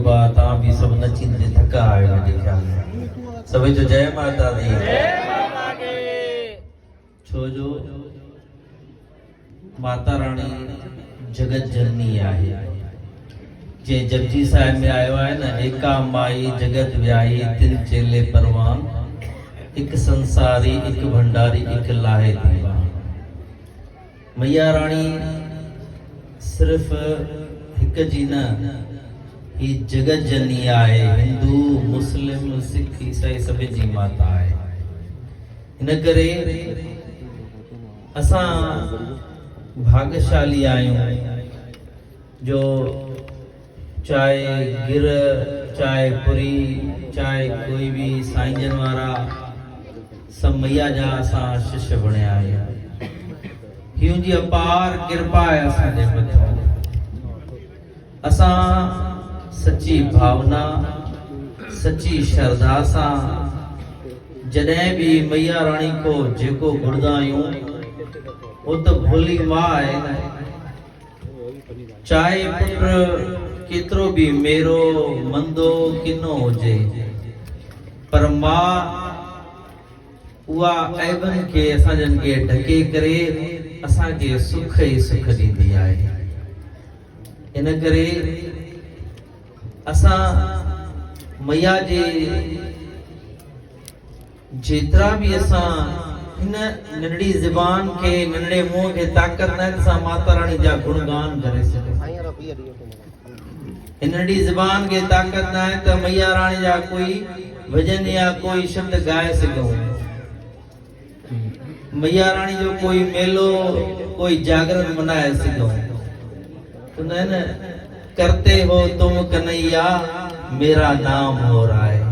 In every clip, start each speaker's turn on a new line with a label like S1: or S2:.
S1: बात आ भी सब नचींदे थका आए मेरे ख्याल में सभी जो जय माता दी छो जो माता रानी जगत जननी आहे जे जपजी साहिब में आयो है ना एका माई जगत व्याई तिन चेले परवान एक संसारी एक भंडारी एक लाहे दीवा मैया रानी सिर्फ एक जी न ही जगत जननी आहे हिंदू मुस्लिम सिख ईसाई सभी जी माता आहे इन करे असां भाग्यशाली आहियूं जो चाहे गिर चाहे पुरी चाहे कोई भी साईंजन वारा सब मैया जा असां शिष्य बणिया आहियूं ही उनजी अपार कृपा आहे असांजे मथां असां सच्ची भावना सच्ची श्रद्धा सां जॾहिं भी मैया रानी को जेको घुरदा आहियूं वो तो भोली माँ है ना चाहे पुत्र केतिरो भी मेरो मंदो किनो हुजे पर माँ उहा ऐबन के असांजन के ढके करे असांखे सुख ई सुख ॾींदी आहे इन करे असां मैया जे जेतिरा भी असां इन नंढड़ी ज़बान के नंढड़े मुंह के ताकत न सां माता रानी जा गुणगान करे सघे इन नंढड़ी ज़बान के ताकत न है त मैया रानी जा कोई भजन या कोई शब्द गाए सघूं मैया रानी जो कोई मेलो कोई जागरण मनाए सघूं तो न करते हो तुम कन्हैया मेरा नाम हो रहा है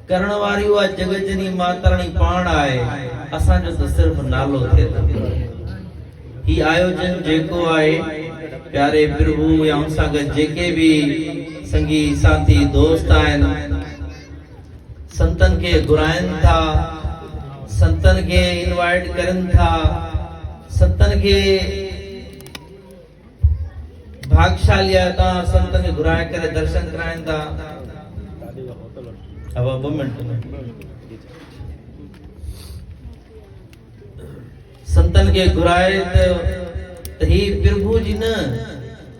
S1: करण वारी हुआ जगत जनी माता रानी पाण आहे असांजो तो सिर्फ नालो थे ही आयोजन जेको आहे प्यारे प्रभु या उनसां गॾु जेके भी संगी साथी दोस्त आहिनि संतन के घुराइनि था संतन के इनवाइट करनि था संतन के भाग्यशाली आहे तव्हां संतन के घुराए करे दर्शन कराइनि था अब 2 मिनट में संतन के घुराए त ही प्रभु जी न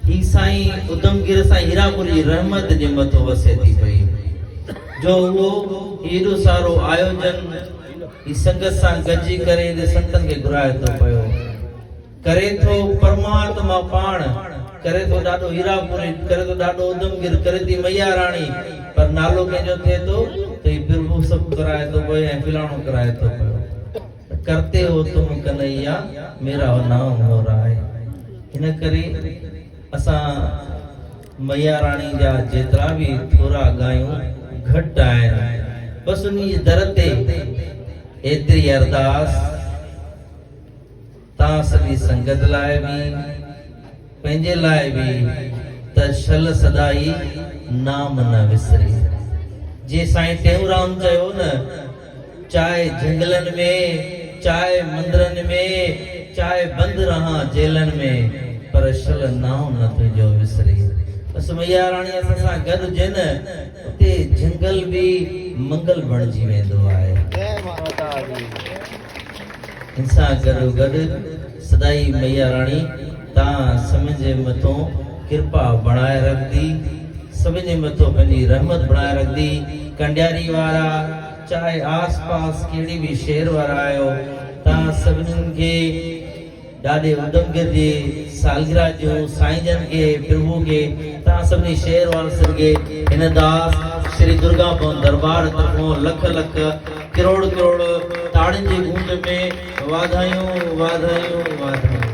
S1: ही साईं उधमगिर साईं हीरापुर जी रहमत जे मथो वसे थी पई जो वो एॾो सारो आयोजन ही संगत सां गॾिजी करे संतन के घुराए थो पियो करे थो परमात्मा पाण करे थो ॾाढो हीरापुर करे थो ॾाढो उधमगिर करे थी मैया रानी पर नालो कंहिंजो थिए थो त ही प्रभु सभु कराए थो पियो ऐं फिलाणो कराए थो पियो करते हो तुम कन्हैया मेरा नाम हो रहा है इन करे असां मैया रानी जा जेतिरा भी थोरा गायूं घटि आहिनि बसि उन दर ते एतिरी अरदास तव्हां सॼी संगत लाइ भी पंहिंजे लाइ भी त शल सदाई नाम न विसरे जे साईं टेऊंराम चयो न चाहे जंगलन में चाहे मंदिरन में चाहे बंद रहा जेलन में पर शल नाम न तुंहिंजो विसरे बस मैया रानी असां सां गॾु हुजे न उते जंगल भी मंगल बणिजी वेंदो आहे इंसां गॾो गॾु सदाई मैया रानी तव्हां सभिनि जे मथां कृपा बणाए रखंदी सभिनि जे मथां पंहिंजी रहमत बणाए रखंदी कंडियारी वारा चाहे आस पास केड़ी भी शहर वारा आयो तव्हां सभिनीनि खे ॾाढे उधमगिर जी सालगिरह जो साईंजन के प्रभु के तव्हां सभिनी शहर वारनि खे हिन दास श्री दुर्गा भवन दरबार तरफ़ों लख लख करोड़ करोड़ ताड़ियुनि जी गूंज में वाधायूं वाधायूं वाधायूं